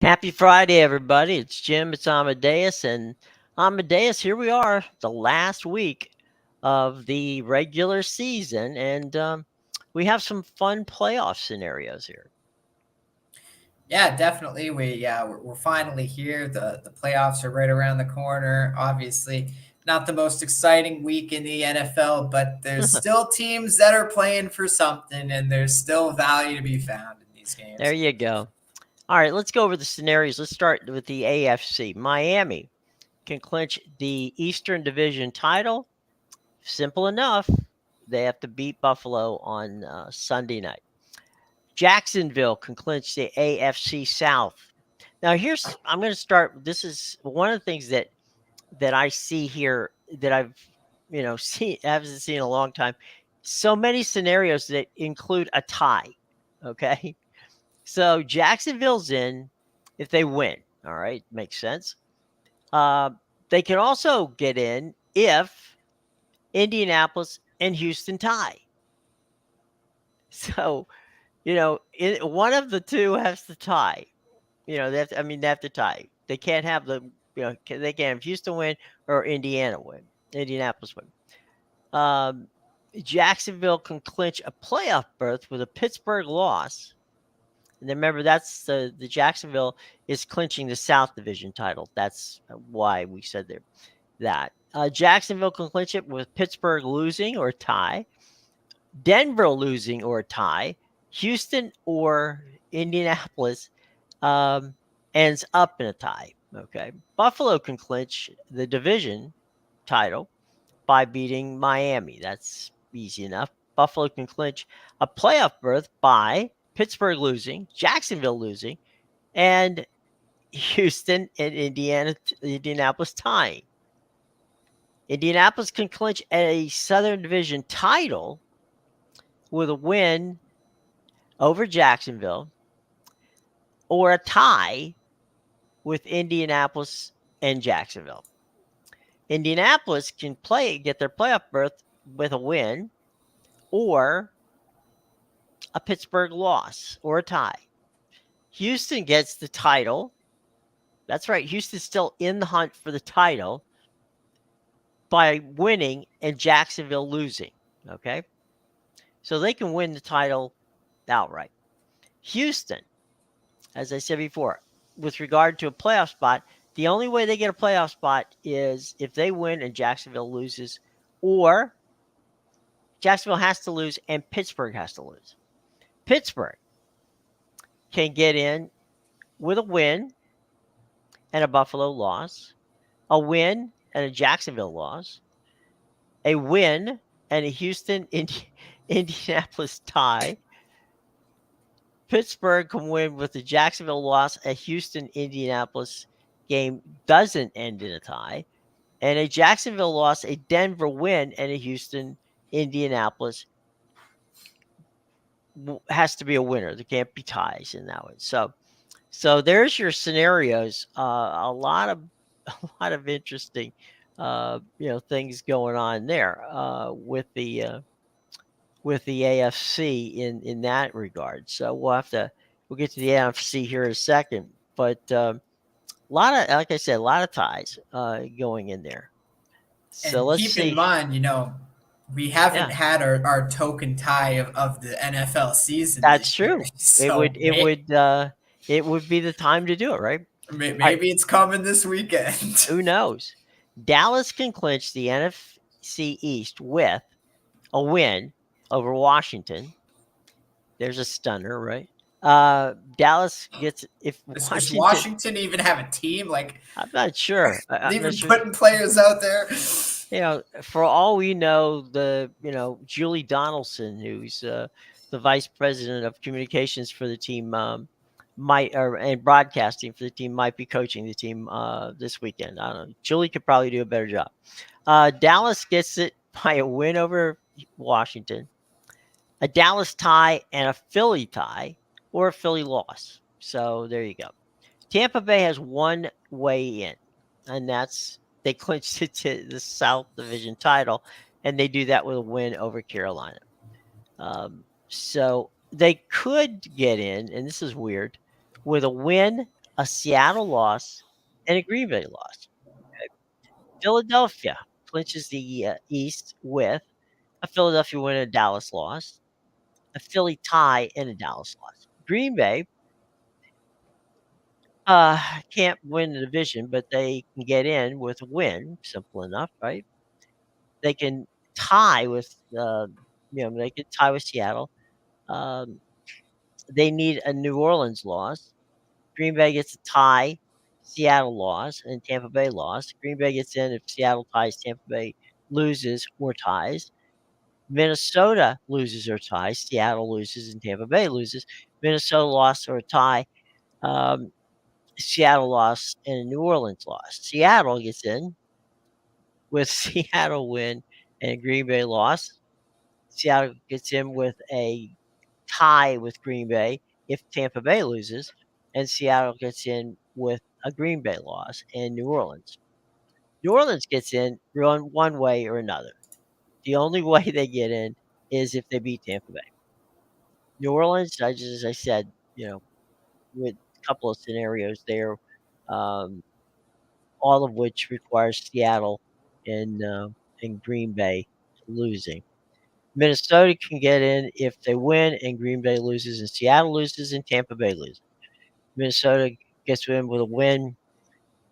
Happy Friday, everybody. It's Jim, it's Amadeus, and Amadeus, here we are, the last week of the regular season, and we have some fun playoff scenarios here. Yeah, definitely. We're finally here. The playoffs are right around the corner. Obviously, not the most exciting week in the NFL, but there's still teams that are playing for something, and there's still value to be found in these There games. you go. All right, let's go over the scenarios. Let's start with the AFC. Miami can clinch the Eastern Division title. Simple enough. They have to beat Buffalo on Sunday night. Jacksonville can clinch the AFC South. Now, I'm going to start. This is one of the things that I see here that I've seen haven't seen in a long time. So many scenarios that include a tie. Okay, so Jacksonville's in if they win. All right, makes sense. Uh, they can also get in if Indianapolis and Houston tie. So one of the two has to tie. They have to tie. They can't have they can't have Houston win or Indianapolis win. Um, Jacksonville can clinch a playoff berth with a Pittsburgh loss. And then remember, that's the Jacksonville is clinching the South Division title. That's why we said there that. Jacksonville can clinch it with Pittsburgh losing or tie, Denver losing or tie, Houston or Indianapolis ends up in a tie. Okay. Buffalo can clinch the division title by beating Miami. That's easy enough. Buffalo can clinch a playoff berth by Pittsburgh losing, Jacksonville losing, and Houston and Indianapolis tying. Indianapolis can clinch a Southern Division title with a win over Jacksonville or a tie with Indianapolis and Jacksonville. Indianapolis can get their playoff berth with a win or a Pittsburgh loss or a tie. Houston gets the title. That's right. Houston's still in the hunt for the title by winning and Jacksonville losing. Okay. So they can win the title outright. Houston, as I said before, with regard to a playoff spot, the only way they get a playoff spot is if they win and Jacksonville loses, or Jacksonville has to lose and Pittsburgh has to lose. Pittsburgh can get in with a win and a Buffalo loss, a win and a Jacksonville loss, a win and a Houston Indianapolis tie. Pittsburgh can win with the Jacksonville loss. A Houston Indianapolis game doesn't end in a tie. And a Jacksonville loss, a Denver win, and a Houston Indianapolis has to be a winner. There can't be ties in that one. So there's your scenarios. A lot of interesting things going on there with the AFC in that regard. So we'll get to the AFC here in a second, but like I said, a lot of ties going in there. So And let's keep in see. mind, we haven't Yeah, had our token tie of the NFL season that's this year. true. It So would it would be the time to do it, right? All right, maybe it's coming this weekend. who knows? Dallas can clinch the NFC East with a win over Washington. There's a stunner, right? Dallas gets if Does Washington. Washington even have a team? Like, I'm not sure. I'm not even sure. putting players out there? For all we know, Julie Donaldson, who's the vice president of communications for the team, and broadcasting for the team, might be coaching the team this weekend. I don't know. Julie could probably do a better job. Dallas gets it by a win over Washington, a Dallas tie, and a Philly tie, or a Philly loss. So there you go. Tampa Bay has one way in, and that's they clinched the South Division title, and they do that with a win over Carolina. So they could get in, and this is weird, with a win a Seattle loss, and a Green Bay loss. Okay? Philadelphia clinches the East with a Philadelphia win and a Dallas loss, a Philly tie, and a Dallas loss. Green Bay can't win the division, but they can get in with a win. Simple enough, right? They can tie with, they can tie with Seattle. Um, they need a New Orleans loss. Green Bay gets a tie, Seattle loss, and Tampa Bay loss. Green Bay gets in if Seattle ties, Tampa Bay loses or ties. Minnesota loses or ties, Seattle loses, and Tampa Bay loses. Minnesota lost or a tie, um, Seattle lost, and a New Orleans loss. Seattle gets in with Seattle win and a Green Bay loss. Seattle gets in with a tie with Green Bay if Tampa Bay loses, and Seattle gets in with a Green Bay loss and New Orleans. New Orleans gets in one way or another. The only way they get in is if they beat Tampa Bay. New Orleans, as I said, with a couple of scenarios there, um, all of which requires Seattle and Green Bay losing. Minnesota can get in if they win and Green Bay loses and Seattle loses and Tampa Bay loses. Minnesota gets in with a win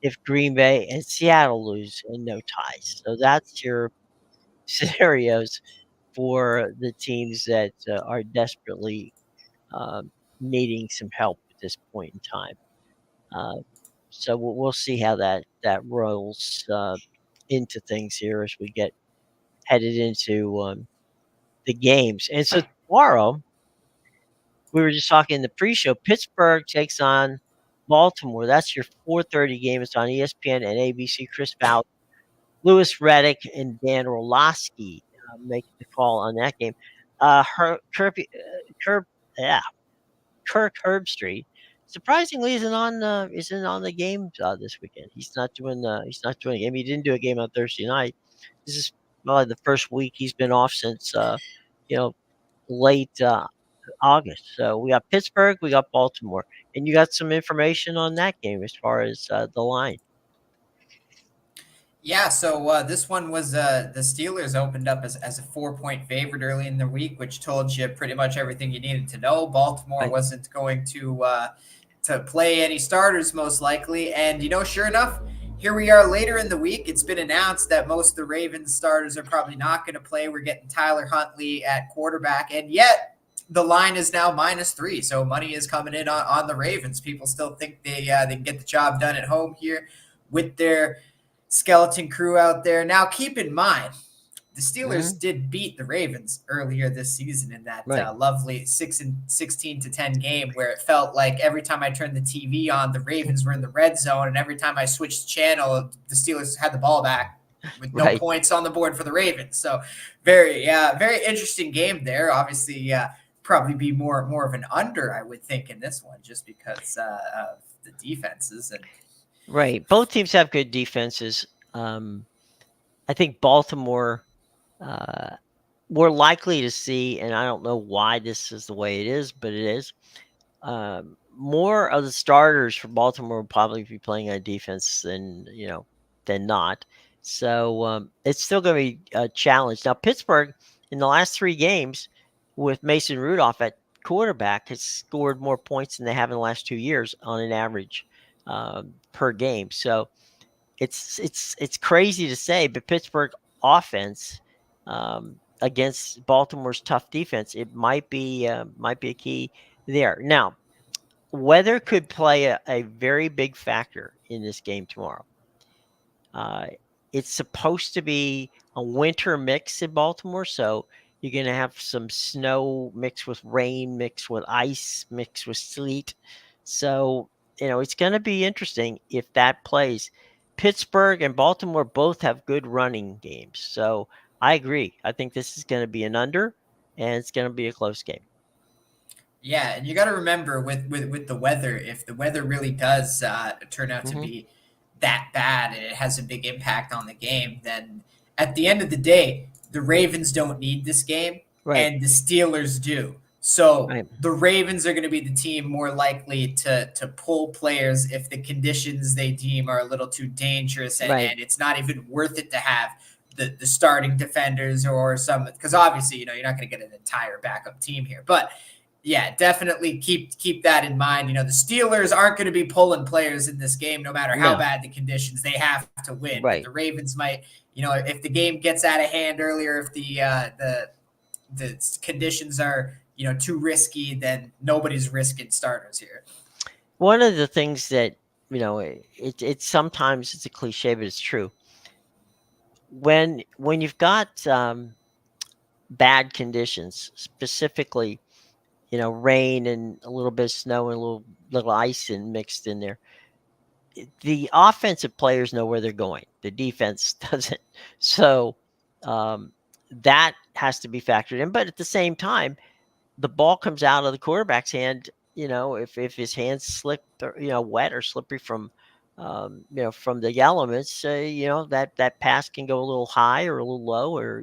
if Green Bay and Seattle lose and no ties. So that's your scenarios for the teams that are desperately needing some help at this point in time. Uh, so we'll see how that rolls into things here as we get headed into the games. And so tomorrow, we were just talking in the pre-show. Pittsburgh takes on Baltimore. That's your 4:30 game. It's on ESPN and ABC. Chris Ballard, Lewis Reddick, and Dan Orlowski make the call on that game. Kirk Herbstreit surprisingly isn't on the game this weekend. He's not doing a game. He didn't do a game on Thursday night. This is probably the first week he's been off since you know late August. So we got Pittsburgh, we got Baltimore, and you got some information on that game as far as the line. Yeah, so this one was the Steelers opened up as a 4-point favorite early in the week, which told you pretty much everything you needed to know. Baltimore Right. wasn't going to play any starters most likely, and sure enough, here we are later in the week. It's been announced that most of the Ravens starters are probably not going to play. We're getting Tyler Huntley at quarterback, and yet the line is now -3, so money is coming in on the Ravens. People still think they can get the job done at home here with their skeleton crew out there. Now, keep in mind, the Steelers did beat the Ravens earlier this season in that lovely 16-10 game where it felt like every time I turned the TV on, the Ravens were in the red zone, and every time I switched channel, the Steelers had the ball back with no points on the board for the Ravens. So very interesting game there. Obviously, probably be more of an under, I would think, in this one, just because of the defenses and. Right. Both teams have good defenses. I think Baltimore, we're likely to see, and I don't know why this is the way it is, but it is. More of the starters for Baltimore will probably be playing on defense than not. So it's still going to be a challenge. Now Pittsburgh in the last 3 games with Mason Rudolph at quarterback has scored more points than they have in the last 2 years on an average per game. So it's crazy to say, but Pittsburgh offense against Baltimore's tough defense, it might be a key there. Now, weather could play a very big factor in this game tomorrow. It's supposed to be a winter mix in Baltimore, so you're going to have some snow mixed with rain, mixed with ice, mixed with sleet. So, it's going to be interesting if that plays. Pittsburgh and Baltimore both have good running games. So I agree. I think this is going to be an under, and it's going to be a close game. Yeah, and you got to remember with the weather, if the weather really does turn out to be that bad and it has a big impact on the game, then at the end of the day, the Ravens don't need this game, and the Steelers do. So Right. the Ravens are going to be the team more likely to pull players if the conditions they deem are a little too dangerous, Right. and it's not even worth it to have the starting defenders or some, because obviously you're not going to get an entire backup team here, but yeah, definitely keep that in mind. The Steelers aren't going to be pulling players in this game, no matter how No. bad the conditions. They have to win, but Right. the Ravens might. If the game gets out of hand earlier, if the conditions are too risky, then nobody's risking starters here. One of the things that it's sometimes it's a cliche, but it's true. When you've got bad conditions, specifically, rain and a little bit of snow and a little ice and mixed in there, the offensive players know where they're going. The defense doesn't. So um, that has to be factored in. But at the same time, the ball comes out of the quarterback's hand. If his hands slip, or, wet or slippery from the elements, that pass can go a little high or a little low, or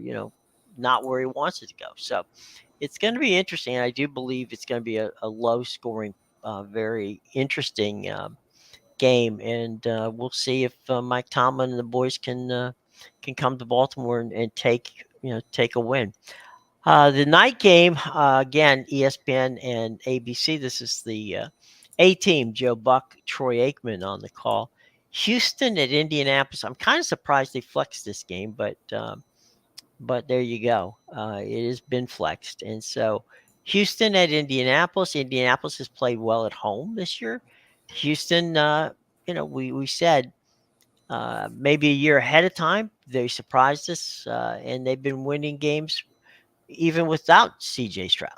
not where he wants it to go. So it's going to be interesting. I do believe it's going to be a low scoring, very interesting game, and we'll see if Mike Tomlin and the boys can come to Baltimore and take a win. The night game, again, ESPN and ABC. This is the A team, Joe Buck, Troy Aikman on the call. Houston at Indianapolis. I'm kind of surprised they flexed this game, but there you go. It has been flexed, and so Houston at Indianapolis. Indianapolis has played well at home this year. Houston, we said maybe a year ahead of time. They surprised us, and they've been winning games even without CJ Stroud.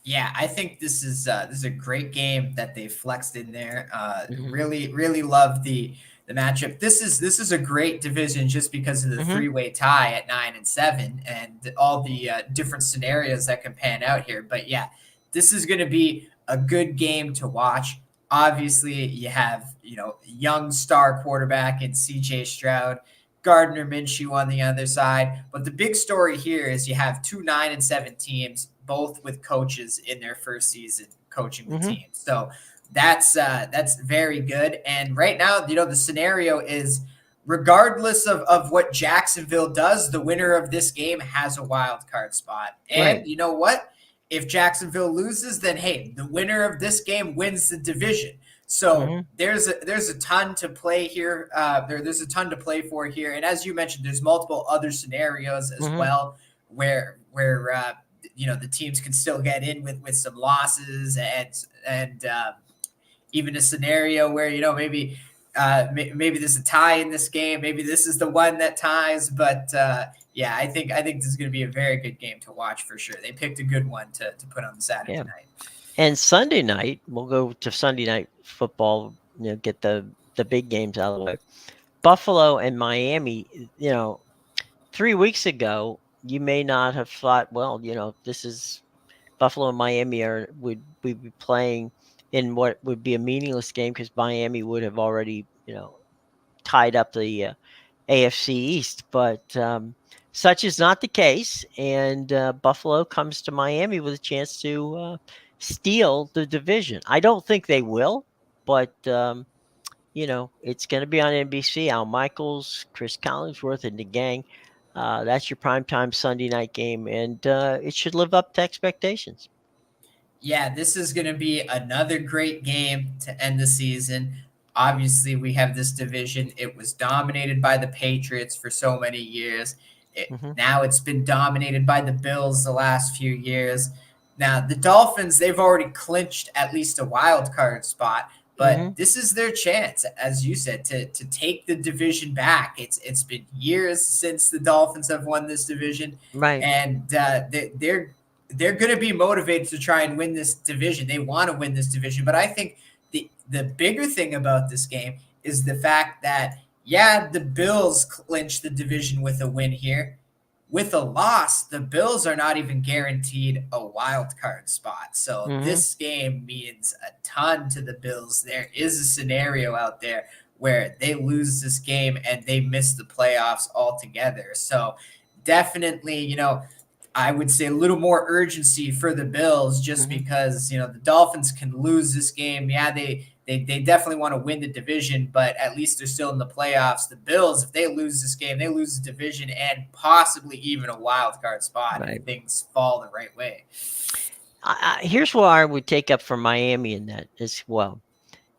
Yeah, I think this is a great game that they flexed in there. Hmm. Really love the matchup. This is a great division just because of the Hmm. three-way tie at 9 and 7 and all the different scenarios that can pan out here. But yeah, this is going to be a good game to watch. Obviously, you have young star quarterback in C.J. Stroud, Gardner Minshew on the other side. But the big story here is you have two 9 and 7 teams, both with coaches in their first season coaching the Hmm. team. So that's very good. And right now, the scenario is regardless of what Jacksonville does, the winner of this game has a wild card spot. Right. And you know what? If Jacksonville loses, then hey, the winner of this game wins the division. So Hmm. there's a ton to play here. There's a ton to play for here, and as you mentioned, there's multiple other scenarios as Hmm. well where the teams can still get in with some losses and even a scenario where maybe there's a tie in this game. Maybe this is the one that ties. But yeah, I think this is going to be a very good game to watch for sure. They picked a good one to put on Saturday Yeah. night. And Sunday night, we'll go to Sunday night football. Get the big games out of the way. Buffalo and Miami. 3 weeks ago, you may not have thought, well, this is Buffalo and Miami would be playing in what would be a meaningless game because Miami would have already tied up the AFC East, but such is not the case, and Buffalo comes to Miami with a chance to steal the division. I don't think they will, but it's going to be on NBC. Al Michaels, Chris Collinsworth, and the gang. That's your primetime Sunday night game, and it should live up to expectations. Yeah, this is going to be another great game to end the season. Obviously, we have this division. It was dominated by the Patriots for so many years. Hmm. Now it's been dominated by the Bills the last few years. Now, the Dolphins, they've already clinched at least a wild card spot, but Hmm. this is their chance, as you said, to take the division back. It's been years since the Dolphins have won this division, Right. and they're going to be motivated to try and win this division. They want to win this division, but I think the bigger thing about this game is the fact that yeah, the Bills clinched the division with a win here. With a loss, the Bills are not even guaranteed a wild card spot. So Hmm. this game means a ton to the Bills. There is a scenario out there where they lose this game and they miss the playoffs altogether. So definitely, I would say a little more urgency for the Bills just Mhm. because, the Dolphins can lose this game. Yeah, they definitely want to win the division, but at least they're still in the playoffs. The Bills, if they lose this game, they lose the division and possibly even a wild card spot if Right. things fall the right way. Here's what I would take up from Miami in that as well,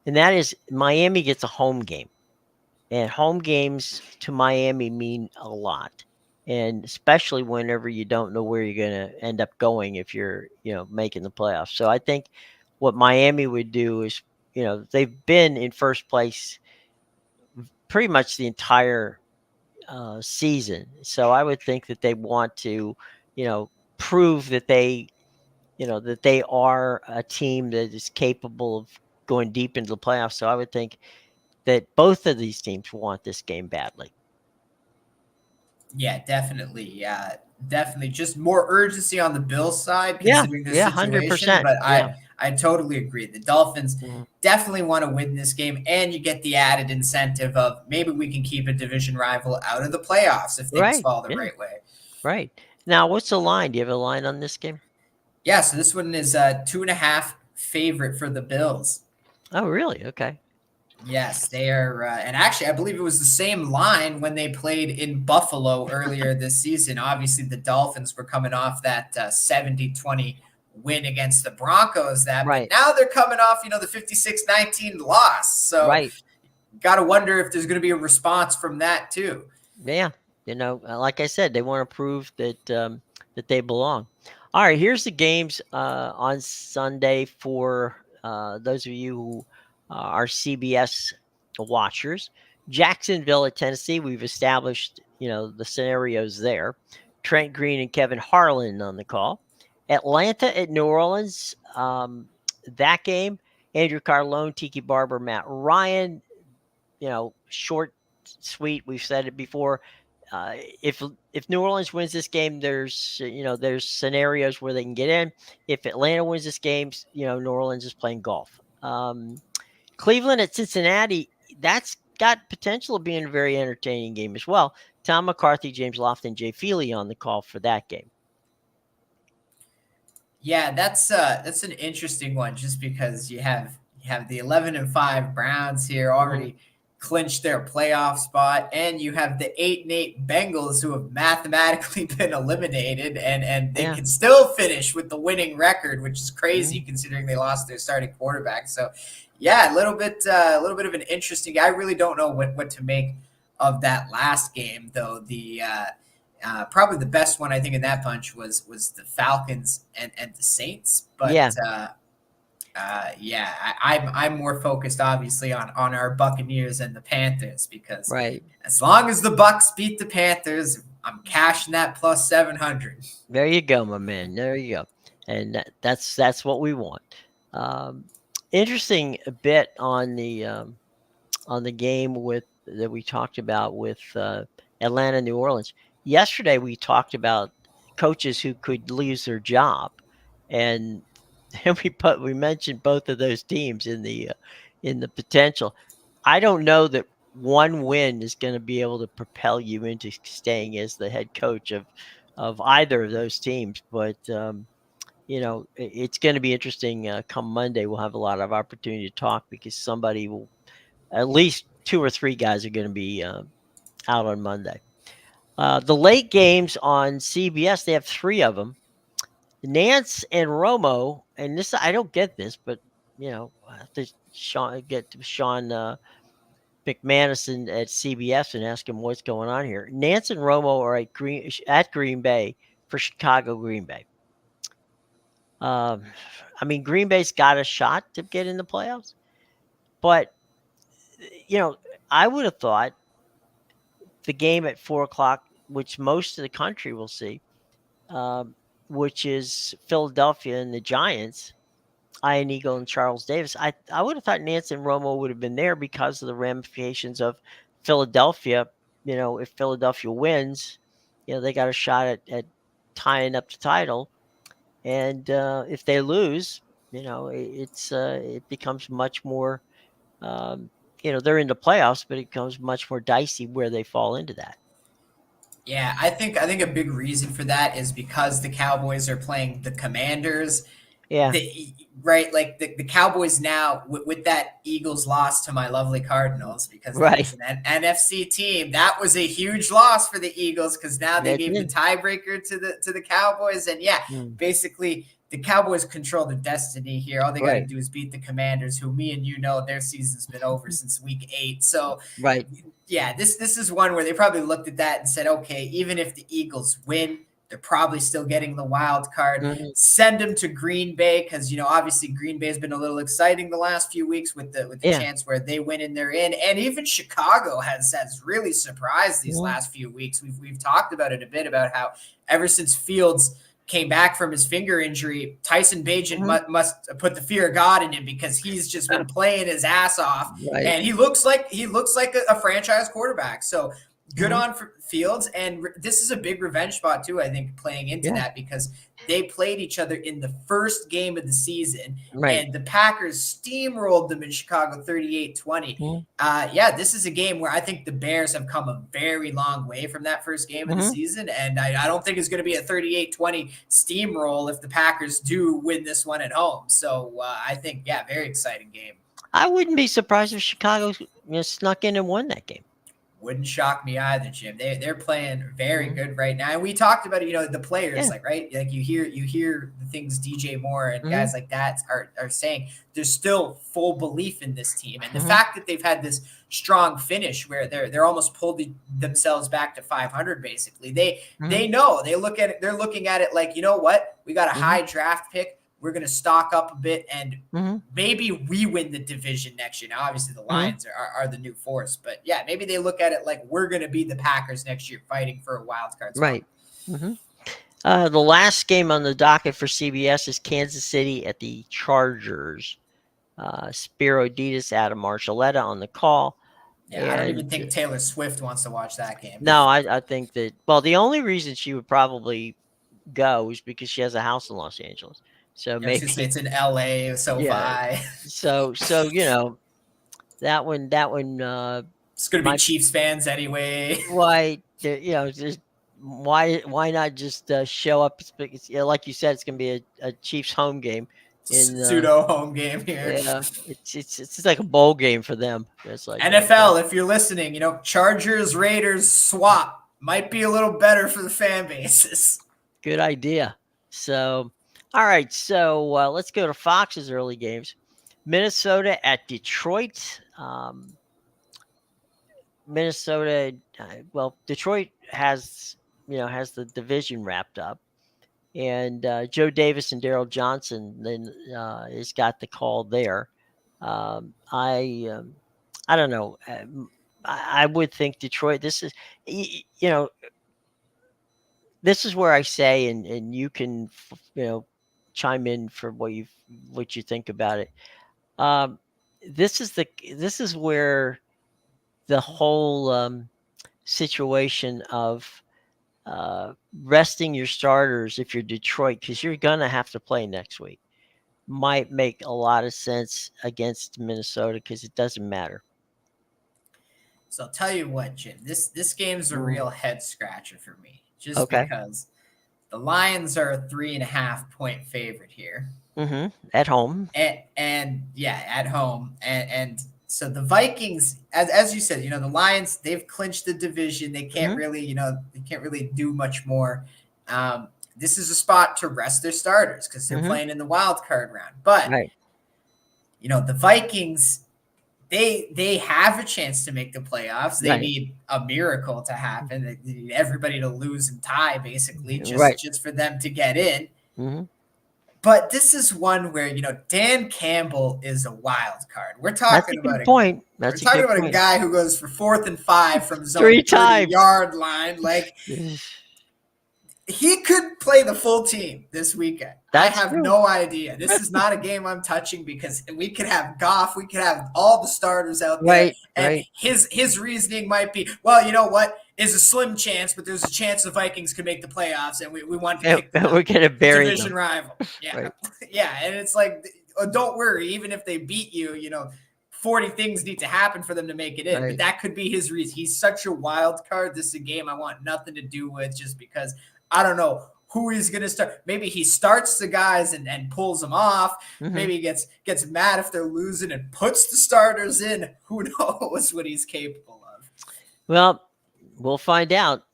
and that is Miami gets a home game, and home games to Miami mean a lot, and especially whenever you don't know where you're going to end up going if you're making the playoffs. So I think what Miami would do is they've been in first place pretty much the entire season. So I would think that they want to, prove that they are a team that is capable of going deep into the playoffs. So I would think that both of these teams want this game badly. Yeah, definitely. Yeah, definitely. Just more urgency on the Bills side Yeah, considering this yeah, situation. 100%. But Yeah. I totally agree. The Dolphins Mhm. definitely want to win this game, and you get the added incentive of maybe we can keep a division rival out of the playoffs if things Right. fall the Yeah. right way. Right. Now, what's the line? Do you have a line on this game? Yeah, so this one is a 2.5 favorite for the Bills. Oh, really? Okay. Yes, they are. And actually, I believe it was the same line when they played in Buffalo earlier this season. Obviously, the Dolphins were coming off that 70-20 win against the Broncos, but Right. now they're coming off, the 56-19 loss. So, Right. got to wonder if there's going to be a response from that, too. Yeah. Like I said, they want to prove that they belong. All right. Here's the games on Sunday for those of you who are CBS watchers. Jacksonville at Tennessee. We've established the scenarios there. Trent Green and Kevin Harlan on the call. Atlanta at New Orleans. That game. Andrew Carlone, Tiki Barber, Matt Ryan. Short, sweet. We've said it before. Uh, if if New Orleans wins this game, there's scenarios where they can get in. If Atlanta wins this game, New Orleans is playing golf. Cleveland at Cincinnati, that's got potential of being a very entertaining game as well. Tom McCarthy, James Lofton, Jay Feely on the call for that game. Yeah, that's an interesting one just because you have the 11-5 Browns here Mhm. already clinched their playoff spot, and you have the 8-8 Bengals who have mathematically been eliminated, and they Yeah. can still finish with the winning record, which is crazy Mhm. considering they lost their starting quarterback. So, yeah, a little bit of an interesting. I really don't know what to make of that last game though. Probably the best one I think in that bunch was the Falcons and the Saints. But Yeah. yeah, I'm more focused obviously on our Buccaneers and the Panthers because Right. as long as the Bucks beat the Panthers, I'm cashing that plus 700. There you go, my man. There you go. And that's what we want. Um, Interesting a bit on the game with that we talked about with Atlanta, New Orleans. Yesterday, we talked about coaches who could lose their job, and and we mentioned both of those teams in the potential. I don't know that one win is going to be able to propel you into staying as the head coach of either of those teams, but it's going to be interesting. Come Monday, we'll have a lot of opportunity to talk because somebody will at least two or three guys are going to be out on Monday. The late games on CBS, they have three of them. Nance and Romo, and this I don't get this, but I have to get to Sean McManus at CBS and ask him what's going on here. Nance and Romo are at Green Bay for Chicago Green Bay. Um, I mean, Green Bay's got a shot to get in the playoffs, but you know, I would have thought the game at 4 o'clock, which most of the country will see, um, which is Philadelphia and the Giants, Ian Eagle and Charles Davis. I would have thought Nance and Romo would have been there because of the ramifications of Philadelphia. If Philadelphia wins, they got a shot at tying up the title. And if they lose, it becomes much more. Um, they're in the playoffs, but it becomes much more dicey where they fall into that. Yeah, I think a big reason for that is because the Cowboys are playing the Commanders. Yeah, The right, like the Cowboys now with that Eagles loss to my lovely Cardinals, because that is right. an NFC team. That was a huge loss for the Eagles because now they That gave the did. tiebreaker to the Cowboys, and yeah, Mm, basically the Cowboys control their destiny here. All they got to right, do is beat the Commanders, who me and you know their season's been over since week 8. So right. yeah, this is one where they probably looked at that and said, okay, even if the Eagles win, they're probably still getting the wild card. Hmm. Send them to Green Bay because obviously Green Bay has been a little exciting the last few weeks with the Yeah. chance where they win and they're in, and even Chicago has really surprised these Hmm. last few weeks. We've talked about it a bit about how ever since Fields came back from his finger injury, Tyson Bagent Hmm. must put the fear of God in him because he's just been playing his ass off, Right. and he looks like a franchise quarterback. So good Hmm. on Fields, and this is a big revenge spot too. I think playing into Yeah. that because they played each other in the first game of the season, Right. and the Packers steamrolled them in Chicago 38-20. Hmm. Yeah, this is a game where I think the Bears have come a very long way from that first game of the Hmm. season, and I don't think it's going to be a 38-20 steamroll if the Packers do win this one at home. So I think, yeah, very exciting game. I wouldn't be surprised if Chicago snuck in and won that game. Wouldn't shock me either, Jim. They're playing very Hmm. good right now, and we talked about it. The players, Yeah. like right, like you hear the things DJ Moore and Hmm. guys like that are saying. There's still full belief in this team, and the Hmm. fact that they've had this strong finish where they're almost pulled themselves back to 500. Basically, they Hmm. know they look at it. They're looking at it like, you know what, we got a Hmm. high draft pick. We're going to stock up a bit and Hmm. maybe we win the division next year. Now, obviously, the Hmm. Lions are the new force, but yeah, maybe they look at it like we're going to be the Packers next year, fighting for a wild card spot. Right. Hmm. The last game on the docket for CBS is Kansas City at the Chargers. Spiro Ditas, Adam Marshalletta on the call. Yeah, I don't even And think Taylor Swift wants to watch that game. no, I think that, well, the only reason she would probably go is because she has a house in Los Angeles. So I was going to say maybe, it's in LA, yeah. SoFi. So that one It's going to be might, Chiefs fans anyway. why, just why not just show up? Like you said, it's gonna be a Chiefs home game in Pseudo home game here. yeah, it's just like a bowl game for them. It's like, okay, NFL, if you're listening, Chargers Raiders swap might be a little better for the fan bases. good idea. So, all right, so let's go to Fox's early games. Minnesota at Detroit. Minnesota, well, Detroit has the division wrapped up, and Joe Davis and Daryl Johnson then has got the call there. I don't know. I would think Detroit. This is you know this is where I say, and you can chime in for what you think about it. Um, this is where the whole situation of resting your starters if you're Detroit, because you're gonna have to play next week, might make a lot of sense against Minnesota because it doesn't matter. So I'll tell you what, Jim. This game's a Mm. real head scratcher for me, just Okay. because the Lions are a 3.5 point favorite here, At home. and yeah, at home, and so the Vikings, as you said, the Lions, they've clinched the division. They can't Hmm. really, do much more. This is a spot to rest their starters because they're Hmm. playing in the wild card round, but Right. the Vikings, they have a chance to make the playoffs. They Right. need a miracle to happen. They need everybody to lose and tie, basically, just Right. just for them to get in. Hmm. But this is one where Dan Campbell is a wild card. We're That's talking a about good a point. we're That's a talking good about a point. guy who goes for 4th and 5 from his Three own 30 times. yard line. Like, he could play the full team this weekend. I That's have true. no idea. This is not a game I'm touching because we could have Goff, we could have all the starters out there, Right. and Right. his reasoning might be, well, you know what? Is a slim chance, but there's a chance the Vikings could make the playoffs, and we want to And kick them we're out. gonna bury Division them. rival. Yeah. Right. Yeah. And it's like, don't worry, even if they beat you, 40 things need to happen for them to make it in. But Right. that could be his reason. He's such a wild card. This is a game I want nothing to do with just because I don't know who he's going to start. Maybe he starts the guys and pulls them off. Mm-hmm. Maybe he gets mad if they're losing and puts the starters in. Who knows what he's capable of? Well, we'll find out.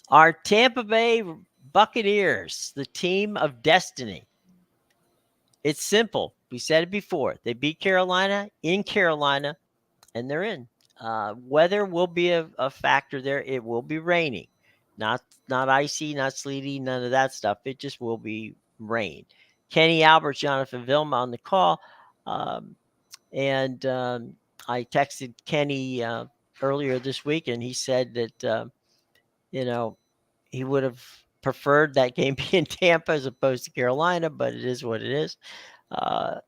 Our Tampa Bay Buccaneers, the team of destiny. It's simple. We said it before. They beat Carolina in Carolina, and they're in. Weather will be a factor there. It will be raining, not icy, not sleety, none of that stuff. It just will be rain. Kenny Albert, Jonathan Vilma on the call, and I texted Kenny earlier this week, and he said that he would have preferred that game be in Tampa as opposed to Carolina, but it is what it is. I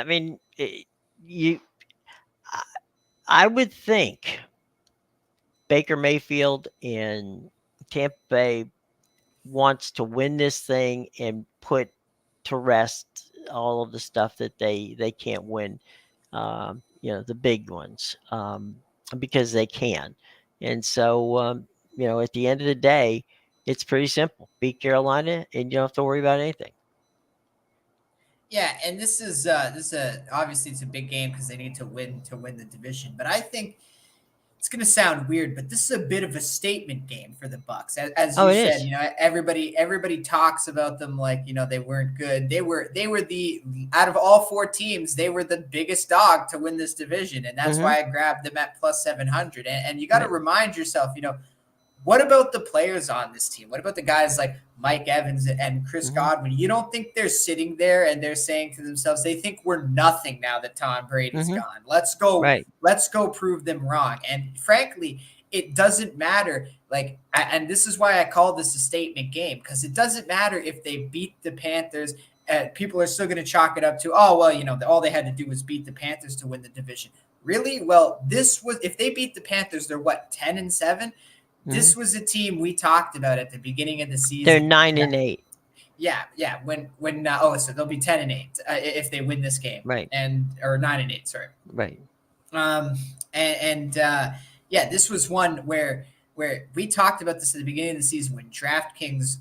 mean, you. I would think Baker Mayfield and Tampa Bay wants to win this thing and put to rest all of the stuff that they can't win. The big ones, because they can. And so, at the end of the day, it's pretty simple. Beat Carolina, and you don't have to worry about anything. Yeah, and this is obviously it's a big game because they need to win the division. But I think it's going to sound weird, but this is a bit of a statement game for the Bucks. As Oh, you it said, is. everybody talks about them like they weren't good. They were the out of all four teams, they were the biggest dog to win this division, and that's Mm-hmm. why I grabbed them at plus 700. And you got to Right. remind yourself, what about the players on this team? What about the guys like Mike Evans and Chris Mm-hmm. Godwin? You don't think they're sitting there and they're saying to themselves, they think we're nothing now that Tom Brady's Mm-hmm. gone. Let's go Right. prove them wrong. And frankly, it doesn't matter. And this is why I call this a statement game, because it doesn't matter if they beat the Panthers. People are still going to chalk it up to, oh, well, all they had to do was beat the Panthers to win the division. Really? Well, if they beat the Panthers, they're what, 10-7? This was a team we talked about at the beginning of the season. They're 9-8. Yeah. So they'll be 10-8 if they win this game, Right. or 9-8. Sorry. Right. This was one where we talked about this at the beginning of the season when DraftKings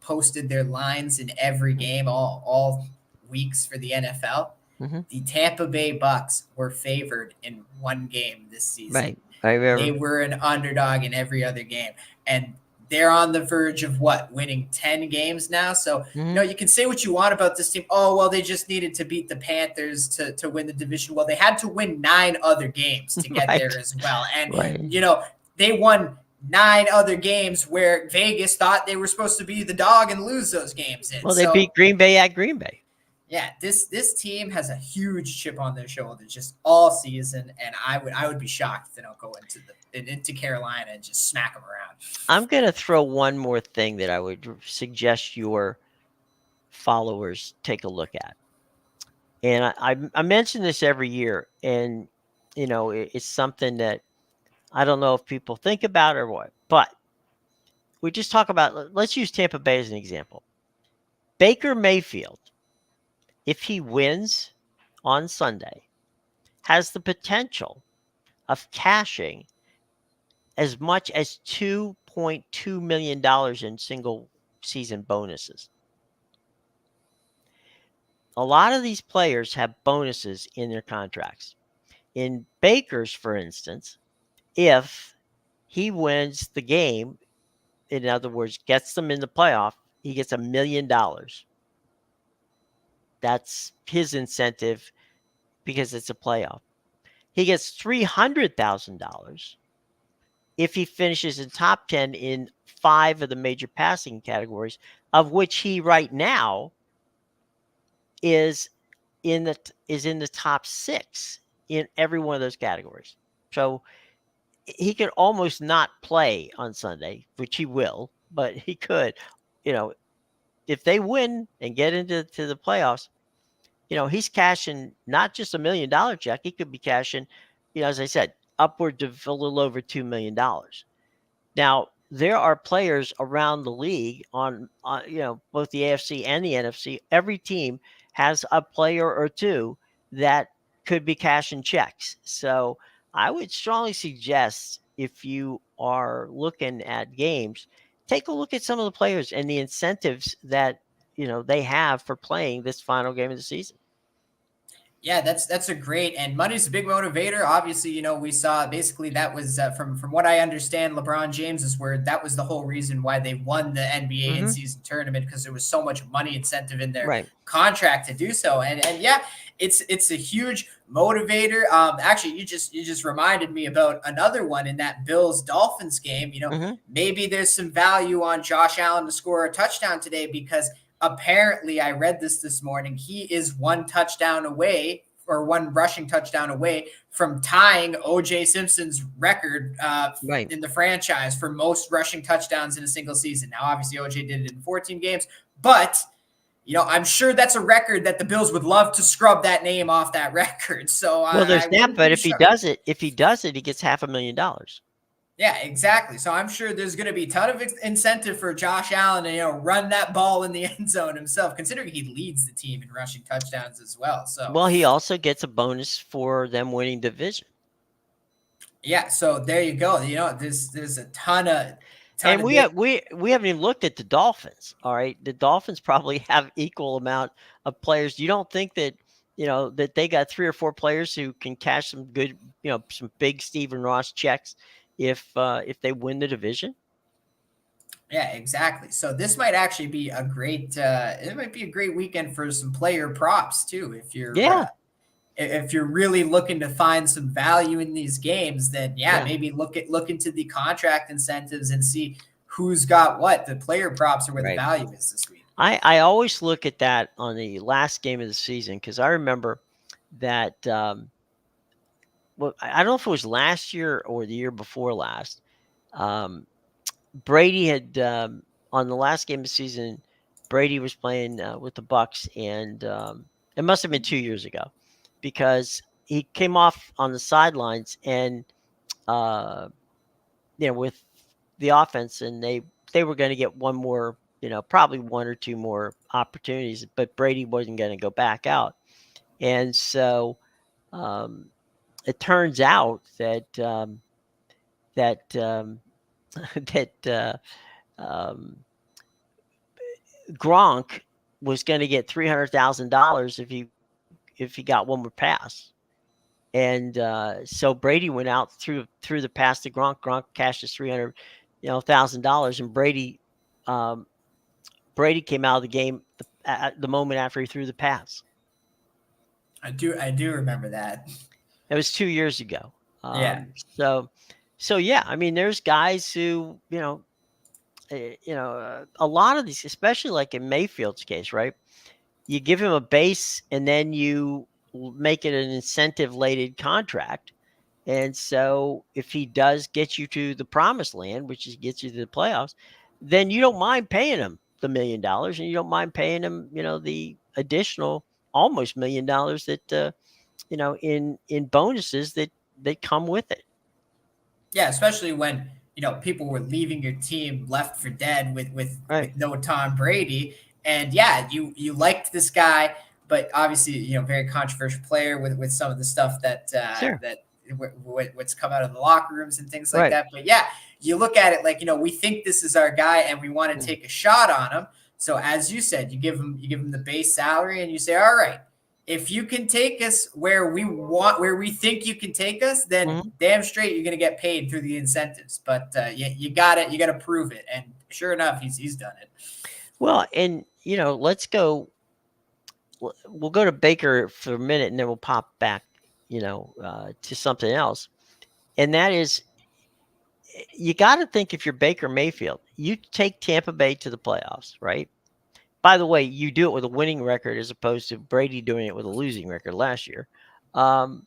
posted their lines in every game, all weeks for the NFL. Mm-hmm. The Tampa Bay Bucks were favored in one game this season. Right. I remember. They were an underdog in every other game. And they're on the verge of winning 10 games now. So, you can say what you want about this team. Oh, well, they just needed to beat the Panthers to win the division. Well, they had to win 9 other games to get there as well. And, they won 9 other games where Vegas thought they were supposed to be the dog and lose those games. Well, they beat Green Bay at Green Bay. Yeah, this team has a huge chip on their shoulders just all season, and I would be shocked if they don't go into Carolina and just smack them around. I'm going to throw one more thing that I would suggest your followers take a look at. And I mention this every year, and it's something that I don't know if people think about or what, but we just talk about, let's use Tampa Bay as an example. Baker Mayfield, if he wins on Sunday, has the potential of cashing as much as $2.2 million in single season bonuses. A lot of these players have bonuses in their contracts. In Baker's, for instance, if he wins the game, in other words, gets them in the playoff, he gets $1 million. That's his incentive because it's a playoff. He gets $300,000 if he finishes in top 10 in 5 of the major passing categories, of which he right now is in the top 6 in every one of those categories. So he could almost not play on Sunday, which he will, but he could. If they win and get into the playoffs, he's cashing not just $1 million check. He could be cashing, as I said, upward of a little over $2 million. Now, there are players around the league on both the AFC and the NFC. Every team has a player or two that could be cashing checks. So I would strongly suggest, if you are looking at games, take a look at some of the players and the incentives that they have for playing this final game of the season. Yeah, that's a great, and money's a big motivator. Obviously, we saw basically that was from what I understand, LeBron James's word. That was the whole reason why they won the NBA in Hmm. season tournament, because there was so much money incentive in their Right. contract to do so. And yeah, it's a huge motivator. Actually, you just reminded me about another one in that Bills Dolphins game. Hmm. Maybe there's some value on Josh Allen to score a touchdown today, because apparently I read this morning. He is one touchdown away, or one rushing touchdown away, from tying OJ Simpson's record Right. in the franchise for most rushing touchdowns in a single season. Now, obviously, OJ did it in 14 games, but I'm sure that's a record that the Bills would love to scrub that name off that record. So Well, I there's that, wouldn't but be if he shocked. does it, he gets $500,000. Yeah, exactly. So I'm sure there's going to be a ton of incentive for Josh Allen to run that ball in the end zone himself, considering he leads the team in rushing touchdowns as well. So Well, he also gets a bonus for them winning division. yeah, so there you go. There's a ton And of we big. have we haven't even looked at the Dolphins. All right, the Dolphins probably have equal amount of players. You don't think that that they got 3 or 4 players who can cash some good, some big Stephen Ross checks if they win the division? Yeah, exactly. So this might actually be a great. It might be a great weekend for some player props too. Yeah, If you're really looking to find some value in these games, then yeah, yeah, maybe look into the contract incentives and see who's got what. The player props are where the right. value is this week. I always look at that on the last game of the season, because I remember that. Well, I don't know if it was last year or the year before last. Um, Brady had on the last game of the season. Brady was playing with the Bucks, and it must have been 2 years ago, because he came off on the sidelines and uh, with the offense, and they were going to get one more, probably 1 or 2 more opportunities, but Brady wasn't going to go back out, and so um, it turns out that that um, Gronk was going to get $300,000 if he got one more pass, and so Brady went out through the pass to Gronk. Gronk cashed his $300,000, and um, Brady came out of the game at the moment after he threw the pass. I do remember that. It was 2 years ago. Yeah. So yeah, I mean, there's guys who a lot of these, especially like in Mayfield's case, right? You give him a base and then you make it an incentive laden contract. And so if he does get you to the promised land, which is gets you to the playoffs, then you don't mind paying him the $1 million, and you don't mind paying him, the additional almost $1 million that in bonuses that come with it. Yeah, especially when people were leaving your team left for dead with Right. no Tom Brady, and yeah, you liked this guy, but obviously very controversial player with some of the stuff Sure. what's come out of the locker rooms and things like Right. that. But yeah, you look at it like we think this is our guy and we want to Mm. take a shot on him. So as you said, you give him the base salary and you say, all right, if you can take us where we think you can take us, then Mhm. damn straight you're going to get paid through the incentives. But you got it. You got to prove it. And sure enough, he's done it. Well, and let's go. We'll go to Baker for a minute, and then we'll pop back, to something else. And that is, you got to think, if you're Baker Mayfield, you take Tampa Bay to the playoffs, right? By the way, you do it with a winning record as opposed to Brady doing it with a losing record last year. Um,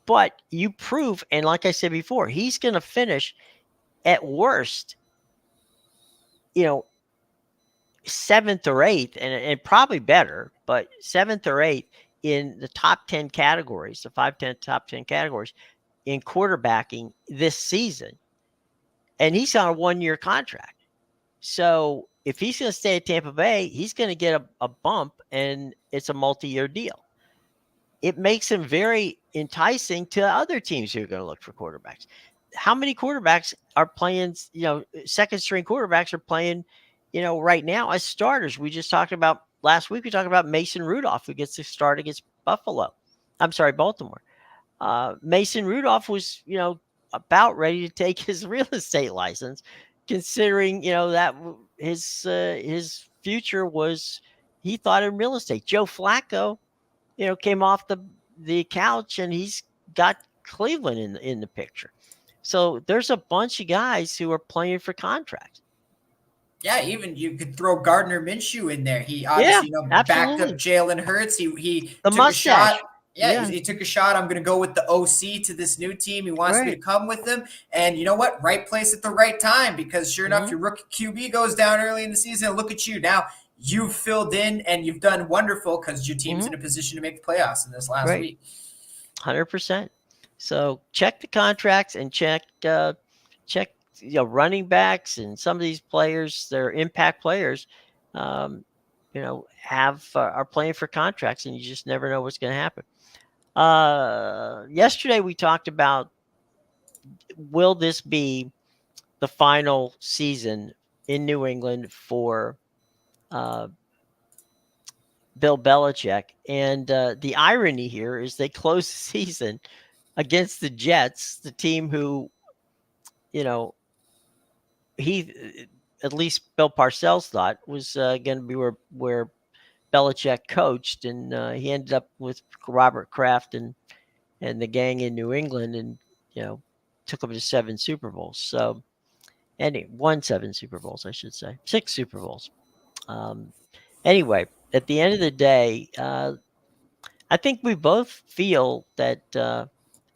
but you prove, and like I said before, he's going to finish at worst, you know, seventh or eighth, and probably better, but seventh or eighth in the top 10 categories, the top 10 categories in quarterbacking this season. And he's on a 1-year contract. So if he's going to stay at Tampa Bay, he's going to get a bump, and it's a multi-year deal. it makes him very enticing to other teams who are going to look for quarterbacks. How many quarterbacks are playing, second string quarterbacks are playing, right now as starters? We just talked about last week, we talked about Mason Rudolph, who gets to start against Baltimore. Mason Rudolph was, about ready to take his real estate license, considering, that his future was, he thought in real estate. Joe Flacco, came off the couch and he's got Cleveland in the picture. So there's a bunch of guys who are playing for contracts. Yeah, even you could throw Gardner Minshew in there. He Yeah, obviously, backed up absolutely. Jalen Hurts. He The took a shot. mustache. Yeah, Yeah, he took a shot. I'm going to go with the OC to this new team. He wants me to right. come with him. And you know what? Right place at the right time, because sure enough, Hmm. your rookie QB goes down early in the season. Look at you. Now you've filled in and you've done wonderful because your team's Hmm. in a position to make the playoffs in this last Right. week. 100%. So check the contracts and check running backs and some of these players, their impact players, um, have are playing for contracts, and you just never know what's going to happen. Yesterday we talked about, will this be the final season in New England for uh, Bill Belichick? And the irony here is they closed the season against the Jets, the team who, you know, he, at least Bill Parcells thought was going to be where Belichick coached, and he ended up with Robert Kraft and the gang in New England, and took them to 7 Super Bowls. So, won 7 Super Bowls, I should say, 6 Super Bowls. Um, anyway, at the end of the day, I think we both feel that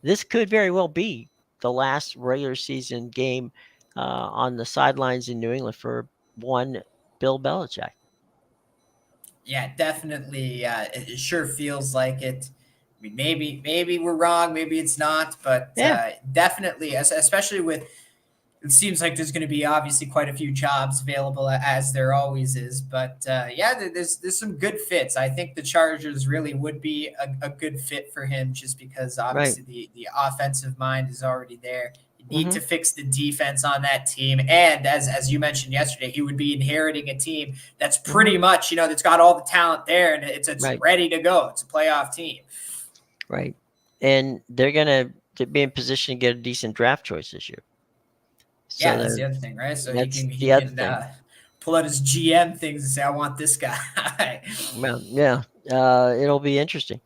this could very well be the last regular season game on the sidelines in New England for one Bill Belichick. Yeah, definitely. It sure feels like it. I mean, maybe we're wrong, maybe it's not, but Yeah, definitely, especially with, it seems like there's going to be obviously quite a few jobs available, as there always is. But yeah, there's some good fits. I think the Chargers really would be a good fit for him, just because right. obviously the offensive mind is already there. You need Hmm. to fix the defense on that team, and as you mentioned yesterday, he would be inheriting a team that's Hmm. pretty much, that's got all the talent there, and it's Right, ready to go. It's a playoff team. right. And they're going to be in position to get a decent draft choice this year. So Yeah, that's the other thing, right? So he that's can he the other can thing. pull out his GM things and say, "I want this guy." Well, yeah, it'll be interesting.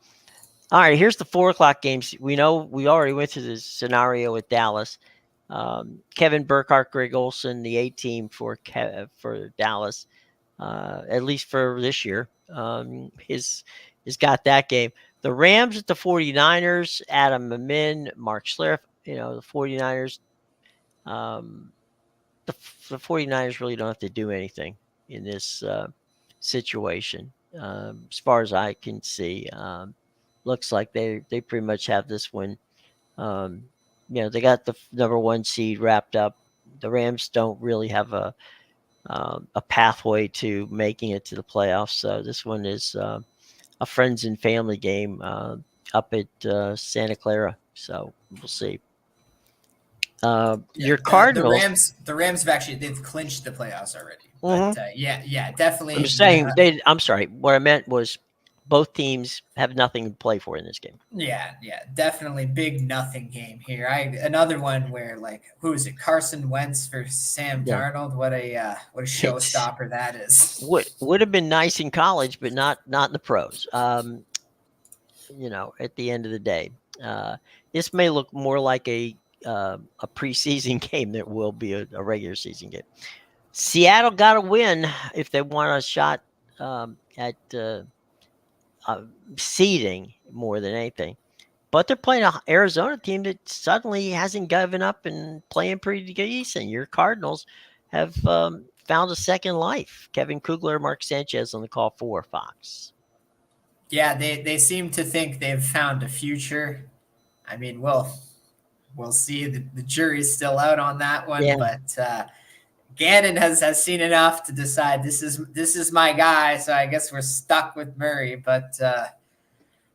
All right, here's the 4 o'clock games. We know we already went through this scenario with Dallas. Kevin Burkhardt, Greg Olson, the A team for Dallas, at least for this year, is got that game. The Rams at the 49ers, Adam Amin, Mark Schlereth. The 49ers, um, the 49ers really don't have to do anything in this situation, as far as I can see. Looks like they pretty much have this one. Um, they got the number 1 seed wrapped up. The Rams don't really have a pathway to making it to the playoffs. So this one is a friends and family game up at Santa Clara. So we'll see. Yeah, Your the Cardinals. Rams have actually, they've clinched the playoffs already. But Mhm. yeah, I'm definitely. just saying they. I'm sorry. What I meant was both teams have nothing to play for in this game. Yeah, definitely big nothing game here. Another one where, like, who is it? Carson Wentz for Sam Yeah, Darnold. What a it's showstopper that is. would have been nice in college, but not in the pros. At the end of the day, uh, this may look more like a preseason game than it will be a regular season game. Seattle got to win if they want a shot at seeding more than anything. But they're playing a Arizona team that suddenly hasn't given up and playing pretty decent. Your Cardinals have found a second life. Kevin Kugler, Mark Sanchez on the call for Fox. Yeah, they seem to think they've found a future. I mean, we'll see. The jury's still out on that one, Yeah, but Gannon has seen enough to decide this is my guy. So I guess we're stuck with Murray. But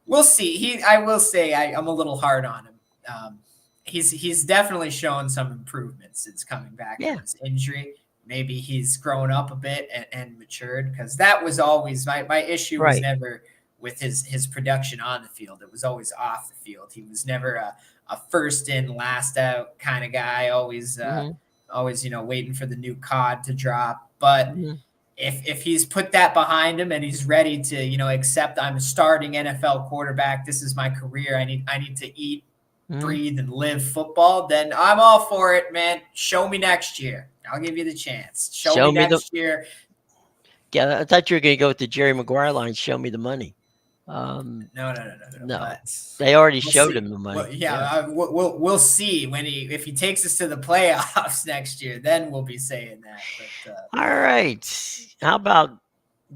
We'll see. I will say, I'm a little hard on him. Um, he's definitely shown some improvement since coming back from Yeah, his injury. Maybe he's grown up a bit and matured, because that was always my issue was right. never with his production on the field. It was always off the field. He was never a first in last out kind of guy. Hmm. Always waiting for the new cod to drop. But Hmm. if he's put that behind him and he's ready to accept, I'm a starting NFL quarterback, this is my career, I need to eat, Hmm. breathe, and live football, then I'm all for it, man. Show me next year. I'll give you the chance. Show Show me me the. next year. Yeah, I thought you were going to go with the Jerry Maguire line. Show me the money. No, no, no, no, no. No, But they already we'll showed him see. the Well, money. yeah, Yeah. we'll see when if he takes us to the playoffs next year. Then we'll be saying that. But All right. How about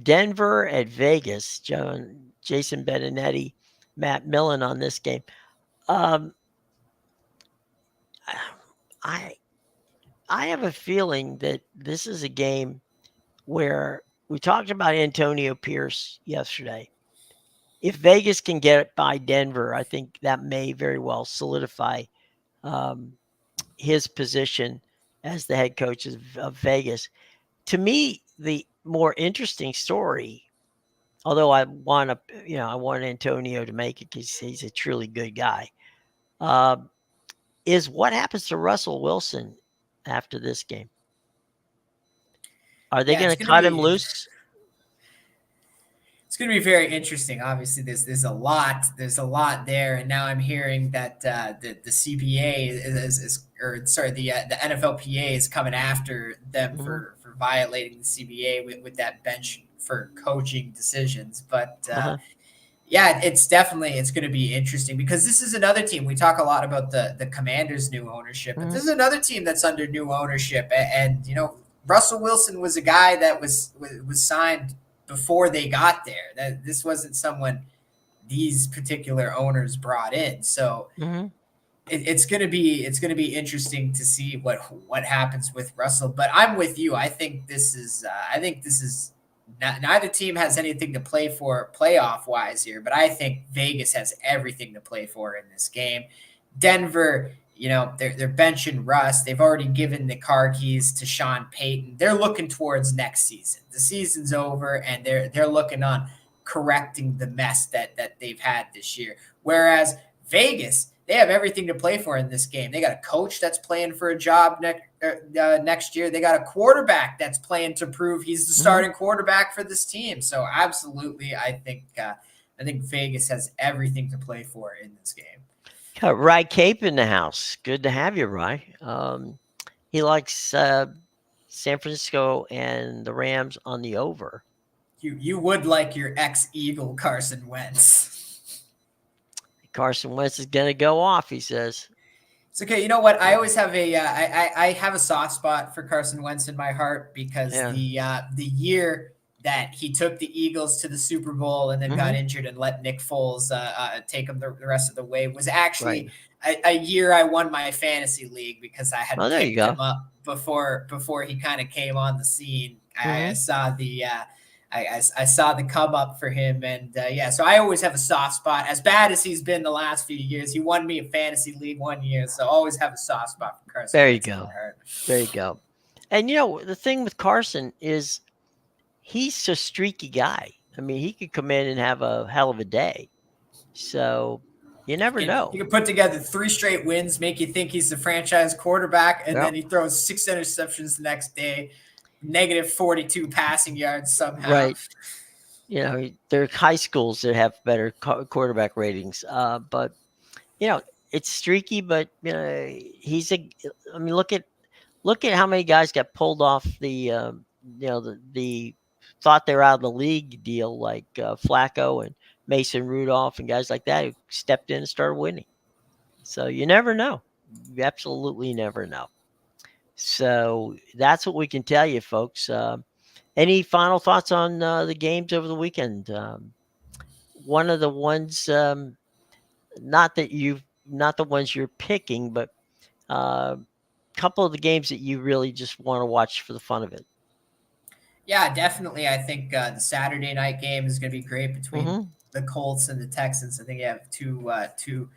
Denver at Vegas? Jason Benedetti, Matt Millen on this game. Um, I I have a feeling that this is a game where we talked about Antonio Pierce yesterday. If Vegas can get it by Denver, I think that may very well solidify um, his position as the head coach of Vegas. To me, the more interesting story, although I want Antonio to make it because he's a truly good guy, uh, is what happens to Russell Wilson after this game. Are they yeah, going to cut him loose? it's going to be very interesting. Obviously, there's a lot there, and now I'm hearing that the CBA is or sorry, the NFLPA is coming after them Hmm. for violating the CBA with that bench for coaching decisions. But Uh-huh. yeah, it's going to be interesting, because this is another team. We talk a lot about the Commanders' new ownership, but Hmm. this is another team that's under new ownership, and Russell Wilson was a guy that was signed before they got there. That this wasn't someone these particular owners brought in. So Hmm. it's gonna be interesting to see what happens with Russell. But I'm with you. I think this is neither team has anything to play for playoff wise here, but I think Vegas has everything to play for in this game. Denver, they're benching Russ. They've already given the car keys to Sean Payton. They're looking towards next season. The season's over, and they're looking on correcting the mess that they've had this year. Whereas Vegas, they have everything to play for in this game. They got a coach that's playing for a job next year. They got a quarterback that's playing to prove he's the Hmm. starting quarterback for this team. So absolutely, I think Vegas has everything to play for in this game. Got Rye Cape in the house. Good to have you, Rye. He likes San Francisco and the Rams on the over. You would like your ex Eagle Carson Wentz. Carson Wentz is going to go off, he says. It's okay. You know what? I Yeah. always have I have a soft spot for Carson Wentz in my heart, because Yeah. the year that he took the Eagles to the Super Bowl and then got Hmm. injured and let Nick Foles take him the rest of the way was Right. actually a year I won my fantasy league, because I had Oh, there you picked go. him up before he kind of came on the scene. I Hmm. saw I saw the come up for him, and yeah, so I always have a soft spot. As bad as he's been the last few years, he won me a fantasy league one year, so I always have a soft spot for Carson There you Wentz in my go. heart. There you go. And the thing with Carson is he's a streaky guy. I mean, he could come in and have a hell of a day. So you never He know. can put together 3 straight wins, make you think he's the franchise quarterback, and Yep. then he throws 6 interceptions the next day, negative 42 passing yards somehow. Right. There are high schools that have better quarterback ratings. But you know, it's streaky, but he's a. I mean, look at how many guys got pulled off the thought they're out of the league deal, like Flacco and Mason Rudolph and guys like that who stepped in and started winning. So you never know. You absolutely never know. So that's what we can tell you, folks. Any final thoughts on the games over the weekend? One of the ones, not that not the ones you're picking, but a couple of the games that you really just want to watch for the fun of it. Yeah, definitely. I think the Saturday night game is going to be great between Hmm. the Colts and the Texans. I think you have two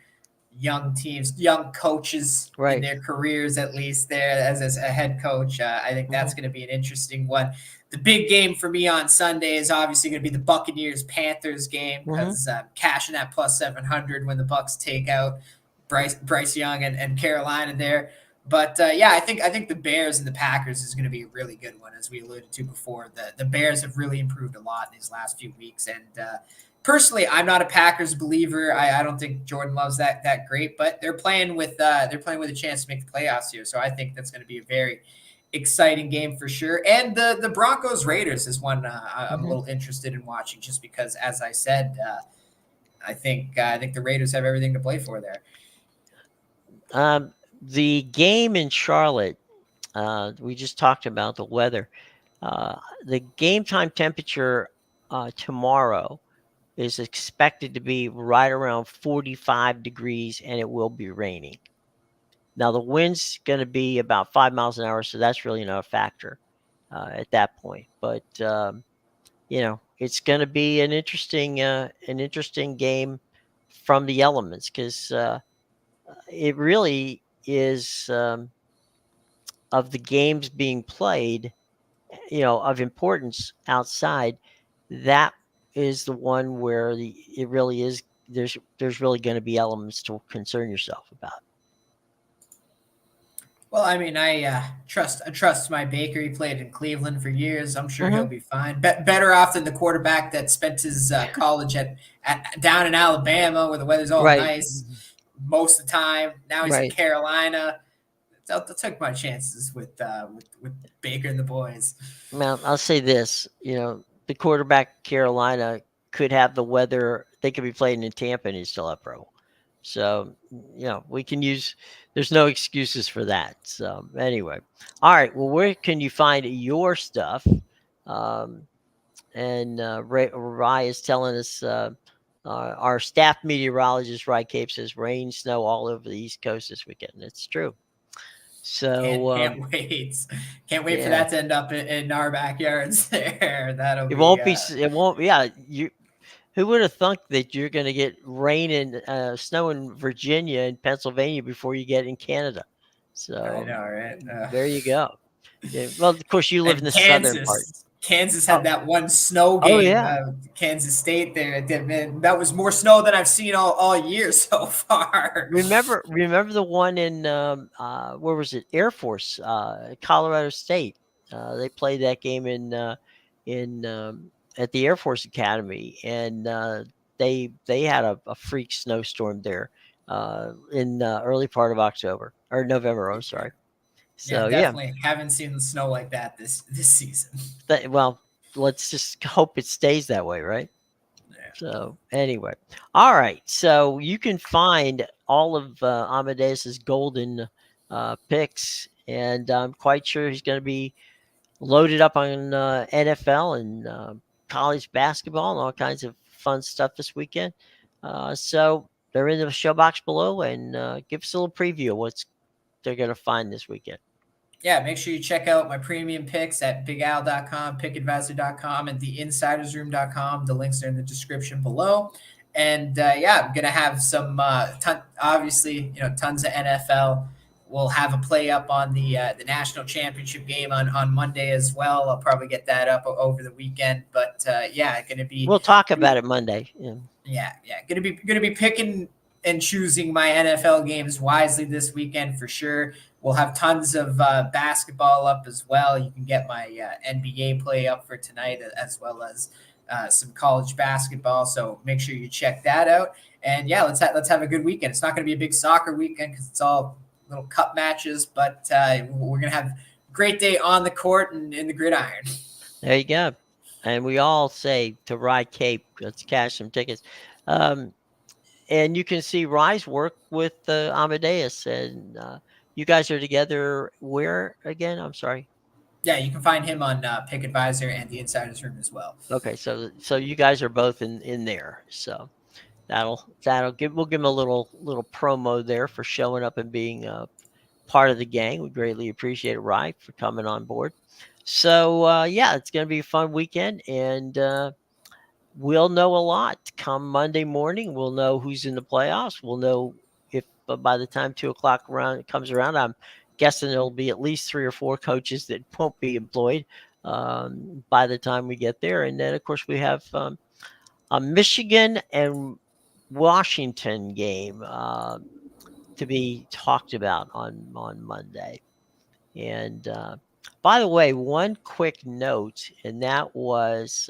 young teams, young coaches in Right. their careers, at least there as a head coach. I think that's Hmm. going to be an interesting one. The big game for me on Sunday is obviously going to be the Buccaneers Panthers game Hmm. because cashing that plus 700 when the Bucks take out Bryce Young and Carolina there. But yeah, I think the Bears and the Packers is going to be a really good one, as we alluded to before. The Bears have really improved a lot in these last few weeks, and personally, I'm not a Packers believer. I don't think Jordan Love's that great, but they're playing with a chance to make the playoffs here. So I think that's going to be a very exciting game for sure. And the Broncos Raiders is one I'm a Hmm. little interested in watching, just because, as I said, I think the Raiders have everything to play for there. The game in Charlotte, we just talked about the weather. The game time temperature tomorrow is expected to be right around 45 degrees, and it will be raining. Now, the wind's going to be about 5 miles an hour, so that's really not a factor at that point. But it's going to be an interesting game from the elements, because it really is, of the games being played, of importance outside. That is the one where it really is. There's really going to be elements to concern yourself about. Well, I mean, I trust my Baker. He played in Cleveland for years. I'm sure he'll Hmm. be fine. Better off than the quarterback that spent his college at down in Alabama, where the weather's all Right. nice most of the time. Now he's in Right. Carolina. I'll take my chances with Baker and the boys. Well, I'll say this. The quarterback Carolina could have the weather. They could be playing in Tampa and he's still up pro. So, we can use. There's no excuses for that. So anyway, all right. Well, where can you find your stuff? Um, and Rai is telling us, our staff meteorologist Rai Cape says rain, snow all over the East Coast this weekend. It's true. Can't So can't wait. Can't wait for yeah, that to end up in our backyards there. That'll it be won't be. It won't. Yeah, you. Who would have thunk that you're going to get rain and snow in Virginia and Pennsylvania before you get in Canada? I So know, right? there you go. Yeah, well, of course, you live in And the southern part. Kansas Oh, had that one snow oh game. yeah. Kansas State there. Man, that was more snow than I've seen all year so far. Remember the one in, where was it? Air Force, Colorado State. They played that game in at the Air Force Academy, and they had a freak snowstorm there in early part of October or November. I'm sorry. Yeah, So yeah, definitely haven't seen the snow like that this season. well, let's just hope it stays that way, right? Yeah. So anyway, all right. So you can find all of Amadeus's golden picks, and I'm quite sure he's going to be loaded up on NFL and college basketball and all kinds of fun stuff this weekend. So they're in the show box below, and give us a little preview of what's they're going to find this weekend. Yeah, make sure you check out my premium picks at bigal.com, pickadvisor.com, and theinsidersroom.com. The links are in the description below. And yeah, I'm gonna have some obviously, tons of NFL. We'll have a play up on the national championship game on Monday as well. I'll probably get that up over the weekend. But yeah, gonna be We'll talk about it Monday. Yeah. yeah, gonna be picking and choosing my NFL games wisely this weekend for sure. We'll have tons of basketball up as well. You can get my NBA play up for tonight, as well as some college basketball. So make sure you check that out. And yeah, let's have a good weekend. It's not going to be a big soccer weekend because it's all little cup matches, but we're gonna have a great day on the court and in the gridiron. There you go. And we all say to ride Cape, let's cash some tickets. Um, and you can see Rise work with Amadeus, and you guys are together where again? I'm sorry. Yeah, you can find him on Pick Advisor and the Insiders Room as well. Okay, so you guys are both in there. So we'll give him a little promo there for showing up and being part of the gang. We greatly appreciate it, Rye, for coming on board. So yeah, it's going to be a fun weekend, and we'll know a lot come Monday morning. We'll know who's in the playoffs. We'll know if by the time 2 o'clock around comes around, I'm guessing there'll be at least 3 or 4 coaches that won't be employed by the time we get there. And then, of course, we have a Michigan and Washington game to be talked about on Monday. And by the way, one quick note, and that was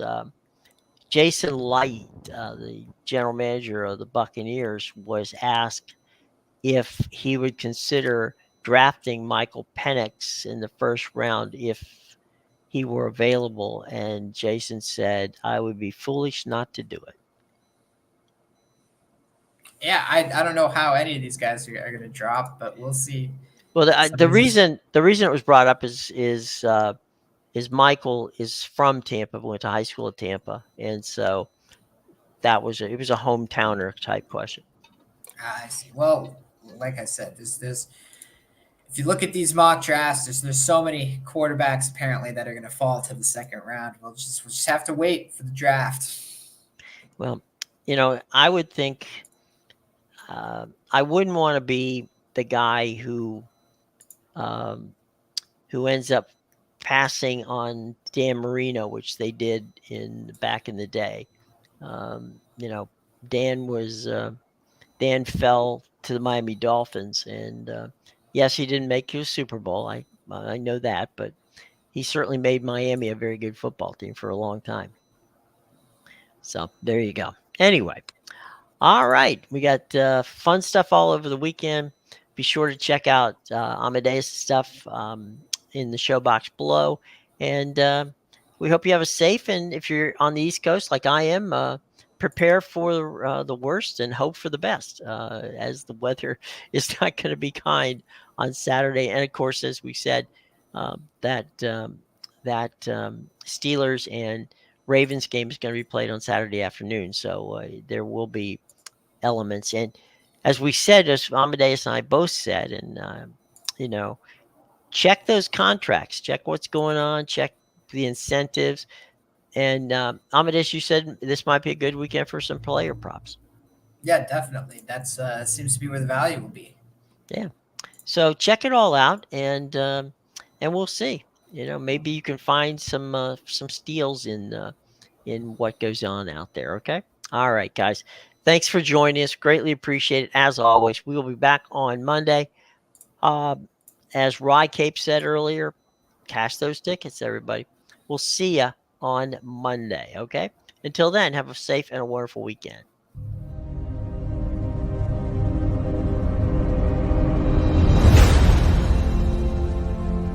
Jason Light, the general manager of the Buccaneers, was asked if he would consider drafting Michael Penix in the first round if he were available. And Jason said, I would be foolish not to do it. Yeah, I don't know how any of these guys are going to drop, but we'll see. Well, Some the of these, reason it was brought up is Michael is from Tampa, went to high school at Tampa, and so it was a hometowner type question. I see. Well, like I said, there's if you look at these mock drafts, there's so many quarterbacks apparently that are going to fall to the second round. We'll just have to wait for the draft. Well, I would think I wouldn't want to be the guy um, who ends up passing on Dan Marino, which they did back in the day. You know, Dan was Dan fell to the Miami Dolphins, and yes, he didn't make you a Super Bowl. I know that, but he certainly made Miami a very good football team for a long time. So there you go. Anyway, all right, we got fun stuff all over the weekend. Be sure to check out Amadeus stuff in the show box below, and we hope you have a safe. And if you're on the East Coast like I am, prepare for the worst and hope for the best, as the weather is not going to be kind on Saturday. And of course, as we said, that Steelers and Ravens game is going to be played on Saturday afternoon, so there will be elements. And as we said, as Amadeus and I both said, and you know, check those contracts, check what's going on, check the incentives. And Amadeus, you said this might be a good weekend for some player props. Yeah, definitely. That's seems to be where the value will be. Yeah. So check it all out, and we'll see. Maybe you can find some steals in what goes on out there. Okay. All right, guys. Thanks for joining us. Greatly appreciate it. As always, we will be back on Monday. Uh, as Rye Cape said earlier, cash those tickets, everybody. We'll see you on Monday. Okay. Until then, have a safe and a wonderful weekend.